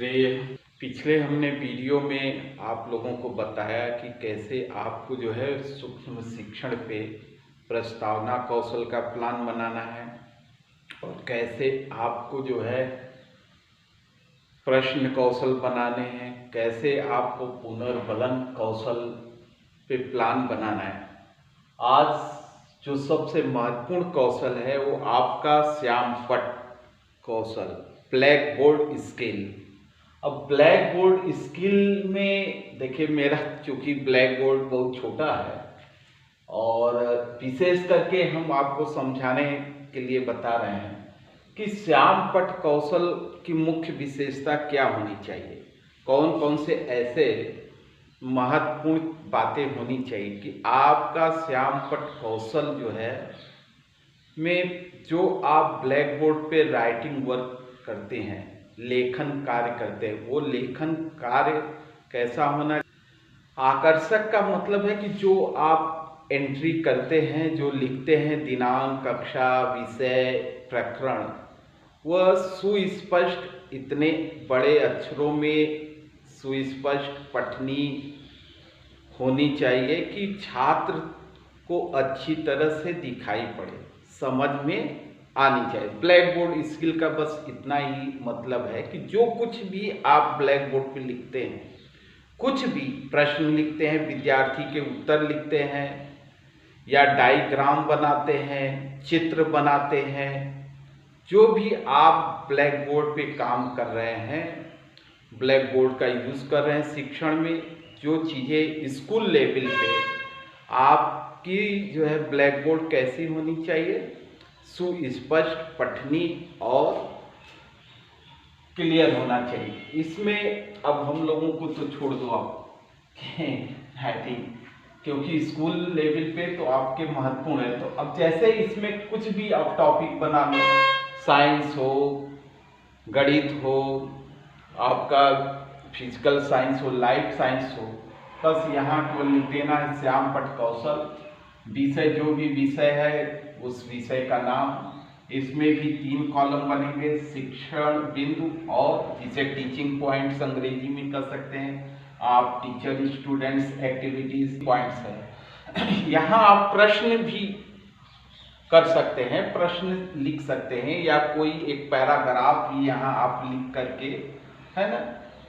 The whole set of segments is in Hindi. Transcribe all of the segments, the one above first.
पिछले हमने वीडियो में आप लोगों को बताया कि कैसे आपको जो है सूक्ष्म शिक्षण पे प्रस्तावना कौशल का प्लान बनाना है और कैसे आपको जो है प्रश्न कौशल बनाने हैं, कैसे आपको पुनर्बलन कौशल पे प्लान बनाना है। आज जो सबसे महत्वपूर्ण कौशल है वो आपका श्यामपट्ट कौशल, ब्लैक बोर्ड स्किल। अब ब्लैक बोर्ड स्किल में देखिए, मेरा चूंकि ब्लैक बोर्ड बहुत छोटा है और विशेष करके हम आपको समझाने के लिए बता रहे हैं कि श्यामपट्ट कौशल की मुख्य विशेषता क्या होनी चाहिए, कौन कौन से ऐसे महत्वपूर्ण बातें होनी चाहिए कि आपका श्यामपट्ट कौशल जो है में जो आप ब्लैक बोर्ड पे राइटिंग वर्क करते हैं, लेखन कार्य करते हैं, वो लेखन कार्य कैसा होना। आकर्षक का मतलब है कि जो आप एंट्री करते हैं, जो लिखते हैं, दिनांक, कक्षा, विषय, प्रकरण, वह सुस्पष्ट, इतने बड़े अक्षरों में सुस्पष्ट पठनी होनी चाहिए कि छात्र को अच्छी तरह से दिखाई पड़े, समझ में आनी चाहिए। ब्लैक बोर्ड स्किल का बस इतना ही मतलब है कि जो कुछ भी आप ब्लैक बोर्ड पे लिखते हैं, कुछ भी प्रश्न लिखते हैं, विद्यार्थी के उत्तर लिखते हैं या डायग्राम बनाते हैं, चित्र बनाते हैं, जो भी आप ब्लैक बोर्ड पे काम कर रहे हैं, ब्लैक बोर्ड का यूज़ कर रहे हैं शिक्षण में, जो चीज़ें स्कूल लेवल पे आपकी जो है ब्लैक बोर्ड कैसी होनी चाहिए, सुस्पष्ट, पठनी और क्लियर होना चाहिए। इसमें अब हम लोगों को तो छोड़ दो आप राइटिंग, क्योंकि स्कूल लेवल पे तो आपके महत्वपूर्ण है। तो अब जैसे इसमें कुछ भी आप टॉपिक बना लो, साइंस हो, गणित हो, आपका फिजिकल साइंस हो, लाइफ साइंस हो, बस यहाँ को लिख देना है श्यामपट्ट कौशल। विषय, जो भी विषय है उस विषय का नाम। इसमें भी 3 कॉलम बनेंगे, शिक्षण बिंदु और जिसे टीचिंग पॉइंट्स अंग्रेजी में कर सकते हैं आप, टीचर स्टूडेंट्स एक्टिविटीज पॉइंट्स है। यहाँ आप प्रश्न भी कर सकते हैं, प्रश्न लिख सकते हैं या कोई एक पैराग्राफ भी यहाँ आप लिख करके, है ना,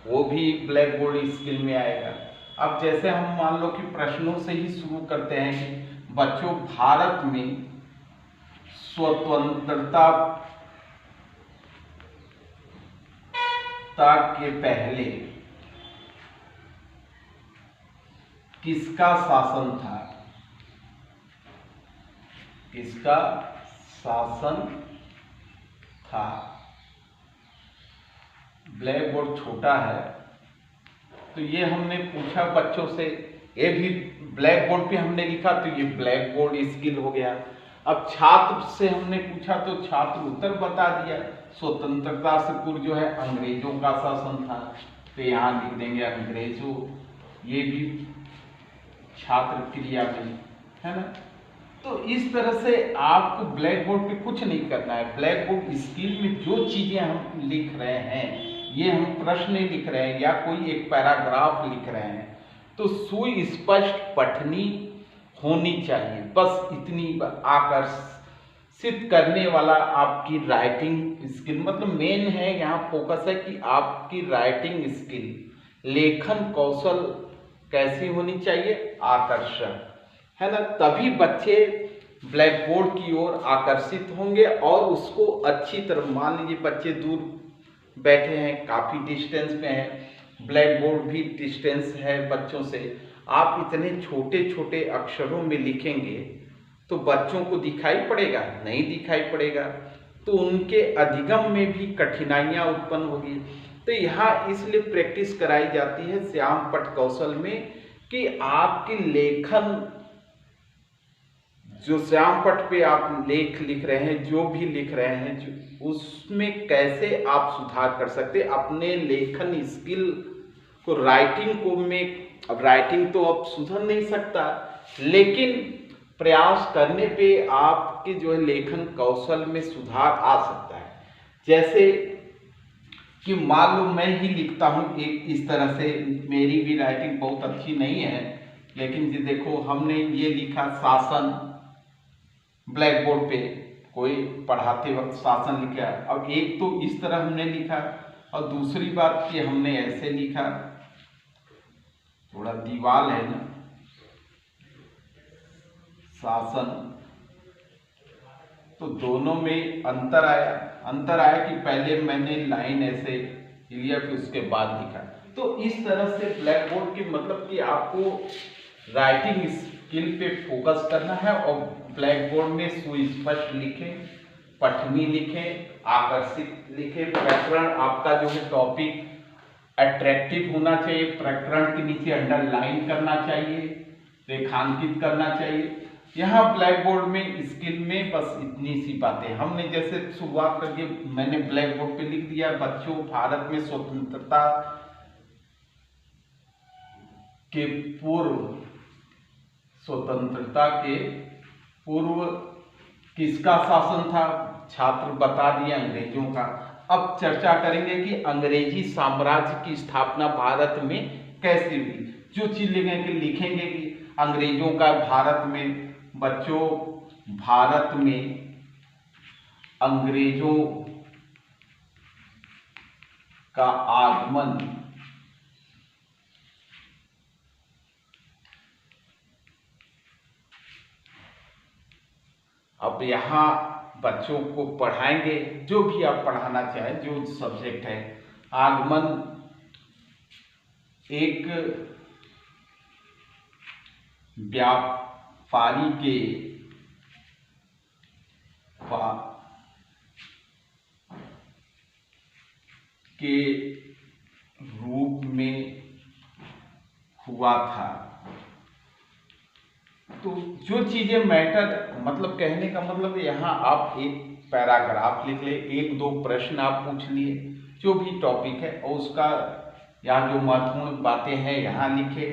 वो भी ब्लैक बोर्ड स्किल में आएगा। अब जैसे हम मान लो कि प्रश्नों से ही शुरू करते हैं कि बच्चों, भारत में स्वतंत्रता के पहले किसका शासन था, किसका शासन था। ब्लैक बोर्ड छोटा है तो ये हमने पूछा बच्चों से, ये भी ब्लैक बोर्ड पे हमने लिखा तो ये ब्लैक बोर्ड स्किल हो गया। अब छात्र से हमने पूछा तो छात्र उत्तर बता दिया, स्वतंत्रता से पूर्व जो है अंग्रेजों का शासन था, तो यहाँ लिख देंगे अंग्रेजों। ये भी छात्र क्रिया में है ना। तो इस तरह से आपको ब्लैक बोर्ड पे कुछ नहीं करना है। ब्लैक बोर्ड स्किल में जो चीजें हम लिख रहे हैं, ये हम प्रश्न लिख रहे हैं या कोई एक पैराग्राफ लिख रहे हैं, तो सुस्पष्ट पठनी होनी चाहिए। बस इतनी आकर्षित करने वाला आपकी राइटिंग स्किल, मतलब मेन है यहाँ फोकस है कि आपकी राइटिंग स्किल, लेखन कौशल कैसी होनी चाहिए, आकर्षक, है ना। तभी बच्चे ब्लैक बोर्ड की ओर आकर्षित होंगे और उसको अच्छी तरह, मान लीजिए बच्चे दूर बैठे हैं, काफ़ी डिस्टेंस पे हैं, ब्लैक बोर्ड भी डिस्टेंस है बच्चों से, आप इतने छोटे छोटे अक्षरों में लिखेंगे तो बच्चों को दिखाई पड़ेगा, नहीं दिखाई पड़ेगा, तो उनके अधिगम में भी कठिनाइयाँ उत्पन्न होगी। तो यहाँ इसलिए प्रैक्टिस कराई जाती है श्यामपट्ट कौशल में कि आपकी लेखन, जो श्यामपट्ट पे आप लेख लिख रहे हैं, जो भी लिख रहे हैं, उसमें कैसे आप सुधार कर सकते हैं अपने लेखन स्किल को, राइटिंग को में। अब राइटिंग तो अब सुधर नहीं सकता, लेकिन प्रयास करने पे आपके जो है लेखन कौशल में सुधार आ सकता है। जैसे कि मान लो मैं ही लिखता हूँ एक इस तरह से, मेरी भी राइटिंग बहुत अच्छी नहीं है, लेकिन ये देखो हमने ये लिखा शासन, ब्लैक बोर्ड पे कोई पढ़ाते वक्त शासन लिखा। अब एक तो इस तरह हमने लिखा और दूसरी बात कि हमने ऐसे लिखा, थोड़ा दीवार है ना, शासन, तो दोनों में अंतर आया कि पहले मैंने लाइन ऐसे लिया फिर उसके बाद लिखा। तो इस तरह से ब्लैक बोर्ड की मतलब कि आपको राइटिंग स्किल पे फोकस करना है और ब्लैक बोर्ड में सुस्पष्ट लिखें, पठनी लिखें, आकर्षित लिखें, प्रकरण आपका जो है टॉपिक अट्रैक्टिव होना चाहिए, प्रकरण के नीचे अंडरलाइन करना चाहिए, रेखांकित करना चाहिए। यहाँ ब्लैक बोर्ड में स्किल में बस इतनी सी बातें हमने जैसे शुरुआत करके मैंने ब्लैक बोर्ड पे लिख दिया, बच्चों भारत में स्वतंत्रता के पूर्व किसका शासन था, छात्र बता दिया अंग्रेजों का। अब चर्चा करेंगे कि अंग्रेजी साम्राज्य की स्थापना भारत में कैसे हुई। जो चीज लिखेंगे कि अंग्रेजों का भारत में, बच्चों भारत में अंग्रेजों का आगमन अब यहाँ बच्चों को पढ़ाएंगे, जो भी आप पढ़ाना चाहें, जो सब्जेक्ट है। आगमन एक व्यापारी के रूप में हुआ था। तो जो चीजें मैटर, मतलब कहने का मतलब यहाँ आप एक पैराग्राफ लिख ले, एक दो प्रश्न आप पूछ लिए, जो भी टॉपिक है, और उसका यहाँ जो महत्वपूर्ण बातें हैं यहाँ लिखे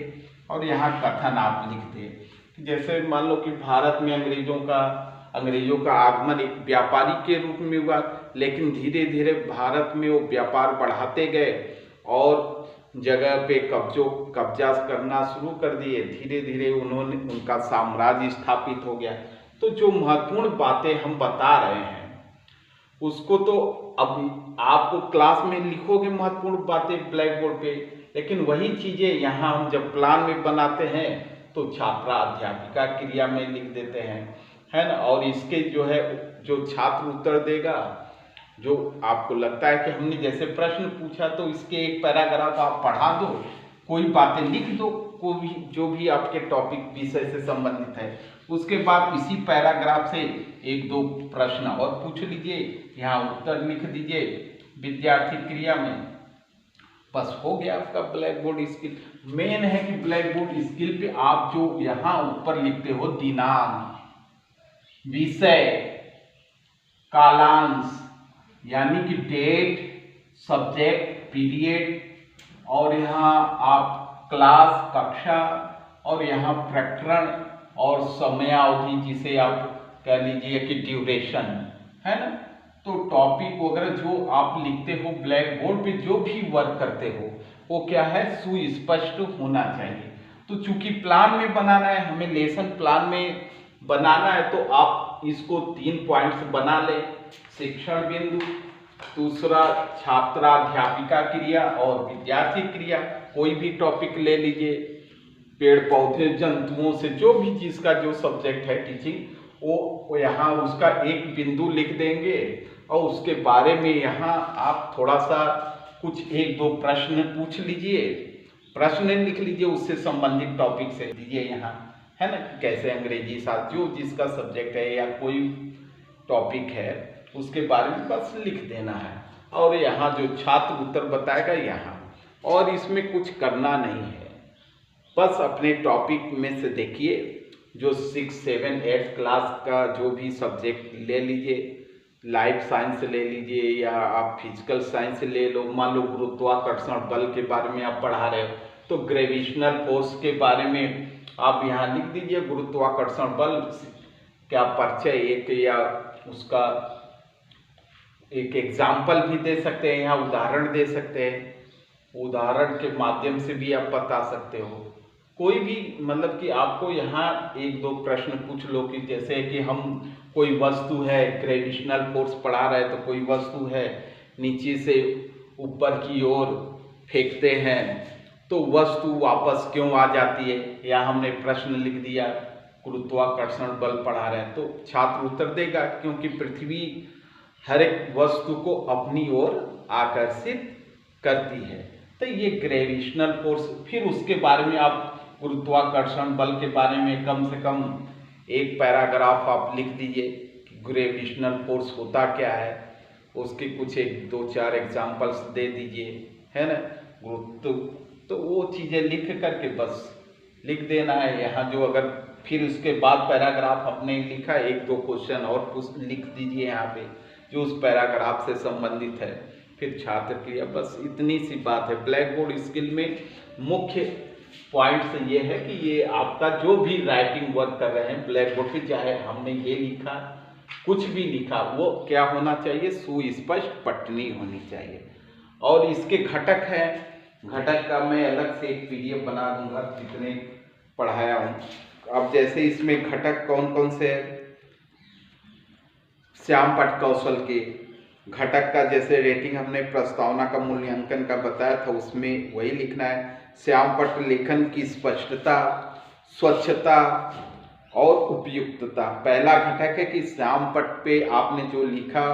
और यहाँ कथन आप लिख दे। जैसे मान लो कि भारत में अंग्रेजों का आगमन एक व्यापारी के रूप में हुआ, लेकिन धीरे धीरे भारत में वो व्यापार बढ़ाते गए और जगह पे कब्जा करना शुरू कर दिए। धीरे धीरे उनका साम्राज्य स्थापित हो गया। तो जो महत्वपूर्ण बातें हम बता रहे हैं उसको तो अब आपको क्लास में लिखोगे महत्वपूर्ण बातें ब्लैक बोर्ड पे, लेकिन वही चीजें यहाँ हम जब प्लान में बनाते हैं तो छात्रा अध्यापिका क्रिया में लिख देते हैं, है ना। और इसके जो है जो छात्र उत्तर देगा, जो आपको लगता है कि हमने जैसे प्रश्न पूछा तो इसके एक पैराग्राफ आप पढ़ा दो, कोई बातें लिख दो, कोई भी जो भी आपके टॉपिक विषय से संबंधित है, उसके बाद इसी पैराग्राफ से एक दो प्रश्न और पूछ लीजिए, यहाँ उत्तर लिख दीजिए विद्यार्थी क्रिया में, बस हो गया आपका ब्लैक बोर्ड स्किल। मेन है कि ब्लैक बोर्ड स्किल पे आप जो यहाँ ऊपर लिखते हो दिनांक, विषय, कालांश यानी कि डेट, सब्जेक्ट, पीरियड, और यहाँ आप क्लास, कक्षा, और यहाँ प्रकरण और समयावधि जिसे आप कह लीजिए कि ड्यूरेशन, है ना। तो टॉपिक वगैरह जो आप लिखते हो ब्लैक बोर्ड पे, जो भी वर्क करते हो वो क्या है, सुस्पष्ट होना चाहिए। तो चूंकि प्लान में बनाना है, हमें लेसन प्लान में बनाना है, तो आप इसको 3 पॉइंट्स बना ले। शिक्षण बिंदु, दूसरा छात्राध्यापिका क्रिया और विद्यार्थी क्रिया, कोई भी टॉपिक ले लीजिए, पेड़ पौधे जंतुओं से, जो भी चीज का जो सब्जेक्ट है टीचिंग, वो यहाँ उसका एक बिंदु लिख देंगे और उसके बारे में यहाँ आप थोड़ा सा कुछ एक दो प्रश्न पूछ लीजिए, प्रश्न लिख लीजिए, उससे संबंधित टॉपिक से दीजिए यहाँ, है ना। कैसे अंग्रेजी साथ जो जिसका सब्जेक्ट है या कोई टॉपिक है उसके बारे में बस लिख देना है, और यहाँ जो छात्र उत्तर बताएगा यहाँ, और इसमें कुछ करना नहीं है। बस अपने टॉपिक में से देखिए, जो 6, 7, 8 क्लास का जो भी सब्जेक्ट ले लीजिए, लाइफ साइंस ले लीजिए या आप फिजिकल साइंस ले लो। मान लो गुरुत्वाकर्षण बल के बारे में आप पढ़ा रहे हो तो ग्रेविटेशनल फोर्स के बारे में आप यहाँ लिख दीजिए, गुरुत्वाकर्षण बल क्या परिचय एक या उसका एक एग्जाम्पल भी दे सकते हैं, यहाँ उदाहरण दे सकते हैं, उदाहरण के माध्यम से भी आप बता सकते हो। कोई भी मतलब कि आपको यहाँ एक दो प्रश्न पूछ लो कि जैसे कि हम कोई वस्तु है, ग्रेविटेशनल फोर्स पढ़ा रहे तो कोई वस्तु है नीचे से ऊपर की ओर फेंकते हैं तो वस्तु वापस क्यों आ जाती है, या हमने प्रश्न लिख दिया गुरुत्वाकर्षण बल पढ़ा रहे हैं तो छात्र उत्तर देगा क्योंकि पृथ्वी हर एक वस्तु को अपनी ओर आकर्षित करती है। तो ये ग्रेविटेशनल फोर्स, फिर उसके बारे में आप गुरुत्वाकर्षण बल के बारे में कम से कम एक पैराग्राफ आप लिख दीजिए कि ग्रेविटेशनल फोर्स होता क्या है, उसके कुछ एक दो चार एग्जाम्पल्स दे दीजिए, है ना। तो वो चीज़ें लिख करके बस लिख देना है यहाँ जो, अगर फिर उसके बाद पैराग्राफ आपने लिखा एक दो क्वेश्चन और कुछ लिख दीजिए यहाँ पे जो उस पैराग्राफ से संबंधित है, फिर छात्र क्रिया, बस इतनी सी बात है। ब्लैक बोर्ड स्किल में मुख्य पॉइंट्स ये है कि ये आपका जो भी राइटिंग वर्क कर रहे हैं ब्लैक बोर्ड पे, चाहे हमने ये लिखा कुछ भी लिखा, वो क्या होना चाहिए, सुस्पष्ट पठनीय होनी चाहिए। और इसके घटक हैं, घटक का मैं अलग से एक पीडीएफ बना दूंगा जितने पढ़ाया हूँ। अब जैसे इसमें घटक कौन कौन से हैं, श्यामपट्ट कौशल के घटक का जैसे रेटिंग हमने प्रस्तावना का मूल्यांकन का बताया था उसमें वही लिखना है। श्यामपट्ट लेखन की स्पष्टता, स्वच्छता और उपयुक्तता। पहला घटक है कि श्यामपट्ट पे आपने जो लिखा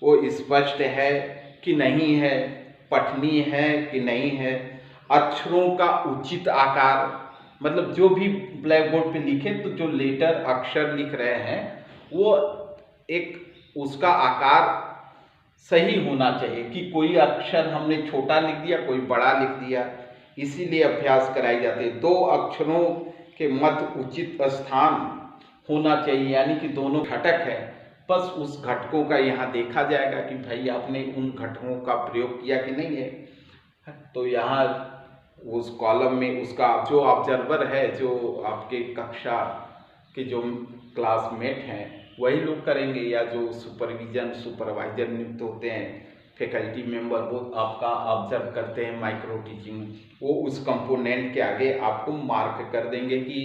वो स्पष्ट है कि नहीं है, पठनीय है कि नहीं है, अक्षरों का उचित आकार, मतलब जो भी ब्लैक बोर्ड पे लिखे तो जो लेटर अक्षर लिख रहे हैं वो एक उसका आकार सही होना चाहिए कि कोई अक्षर हमने छोटा लिख दिया कोई बड़ा लिख दिया, इसीलिए अभ्यास कराई जाती है। दो अक्षरों के मध्य उचित स्थान होना चाहिए, यानी कि दोनों घटक है, बस उस घटकों का यहाँ देखा जाएगा कि भाई आपने उन घटकों का प्रयोग किया कि नहीं है। तो यहाँ उस कॉलम में उसका जो ऑब्जर्वर है, जो आपके कक्षा के जो क्लासमेट हैं वही लोग करेंगे, या जो सुपरवाइजर नियुक्त होते हैं फैकल्टी मेंबर, वो आपका ऑब्जर्व करते हैं माइक्रो टीचिंग में, वो उस कंपोनेंट के आगे आपको मार्क कर देंगे कि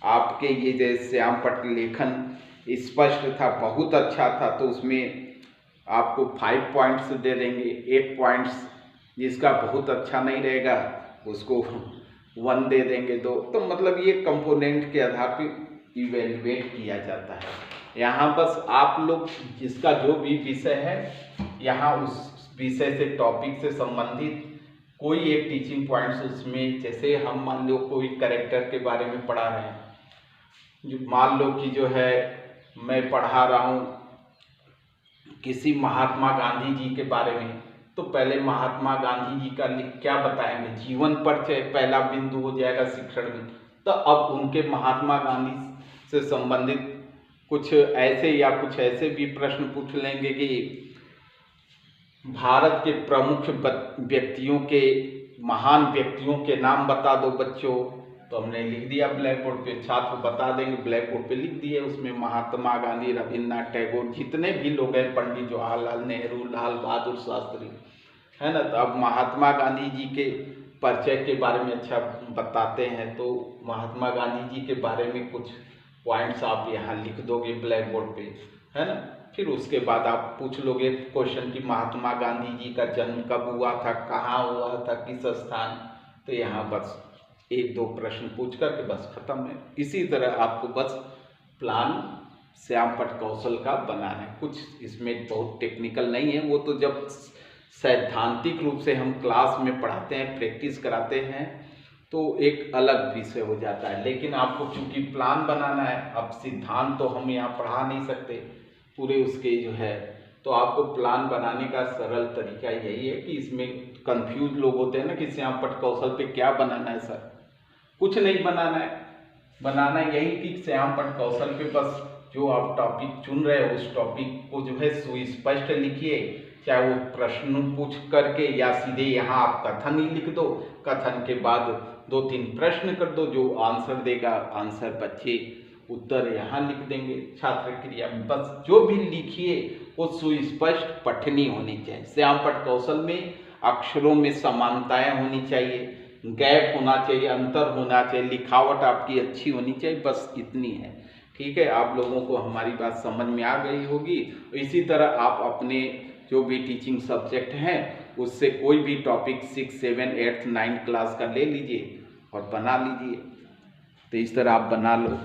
आपके ये जैसे श्यामपट्ट लेखन स्पष्ट था, बहुत अच्छा था, तो उसमें आपको 5 पॉइंट्स दे देंगे। 8 पॉइंट्स जिसका बहुत अच्छा नहीं रहेगा उसको 1 दे देंगे, 2। तो मतलब ये कंपोनेंट के आधार पर इवेल्युएट किया जाता है। यहाँ बस आप लोग जिसका जो भी विषय है, यहाँ उस विषय से टॉपिक से संबंधित कोई एक टीचिंग पॉइंट्स उसमें, जैसे हम मान लो कोई कैरेक्टर के बारे में पढ़ा रहे हैं, जो मान लो कि जो है मैं पढ़ा रहा हूँ किसी महात्मा गांधी जी के बारे में, तो पहले महात्मा गांधी जी का क्या बताएंगे, जीवन परिचय पहला बिंदु हो जाएगा शिक्षण में। तो अब उनके महात्मा गांधी से संबंधित कुछ ऐसे या कुछ ऐसे भी प्रश्न पूछ लेंगे कि भारत के प्रमुख व्यक्तियों के, महान व्यक्तियों के नाम बता दो बच्चों, तो हमने लिख दिया ब्लैक बोर्ड पे, छात्र बता देंगे, ब्लैक बोर्ड पे लिख दिए, उसमें महात्मा गांधी, रविन्द्रनाथ टैगोर, जितने भी लोग हैं, पंडित जवाहरलाल नेहरू, लाल बहादुर शास्त्री, है ना। तो अब महात्मा गांधी जी के परिचय के बारे में अच्छा बताते हैं, तो महात्मा गांधी जी के बारे में कुछ पॉइंट्स आप यहाँ लिख दोगे ब्लैक बोर्ड पे, है ना। फिर उसके बाद आप पूछ लोगे क्वेश्चन कि महात्मा गांधी जी का जन्म कब हुआ था, कहाँ हुआ था, किस स्थान, तो यहाँ बस 1-2 प्रश्न पूछ करके बस खत्म है। इसी तरह आपको बस प्लान श्यामपट्ट कौशल का बनाना है, कुछ इसमें बहुत टेक्निकल नहीं है, वो तो जब सैद्धांतिक रूप से हम क्लास में पढ़ाते हैं, प्रैक्टिस कराते हैं, तो एक अलग विषय हो जाता है। लेकिन आपको चूंकि प्लान बनाना है, अब सिद्धांत तो हम यहाँ पढ़ा नहीं सकते पूरे उसके जो है, तो आपको प्लान बनाने का सरल तरीका यही है कि इसमें कंफ्यूज लोग होते हैं ना कि श्यामपट्ट कौशल पे क्या बनाना है सर, कुछ नहीं बनाना है, बनाना यही कि श्यामपट्ट कौशल पे बस जो आप टॉपिक चुन रहे हो उस टॉपिक को जो है सुस्पष्ट लिखिए, चाहे वो प्रश्न पूछ करके या सीधे यहाँ आप कथन ही लिख दो, कथन के बाद 2-3 प्रश्न कर दो, जो आंसर देगा आंसर बच्चे उत्तर यहाँ लिख देंगे छात्र क्रिया में। बस जो भी लिखिए वो सुस्पष्ट पठनी होनी चाहिए। श्याम पठ कौशल में अक्षरों में समानताएं होनी चाहिए, गैप होना चाहिए, अंतर होना चाहिए, लिखावट आपकी अच्छी होनी चाहिए, बस इतनी है। ठीक है, आप लोगों को हमारी बात समझ में आ गई होगी। इसी तरह आप अपने जो भी टीचिंग सब्जेक्ट हैं उससे कोई भी टॉपिक 6, 7, 8, 9 क्लास का ले लीजिए और बना लीजिए। तो इस तरह आप बना लो।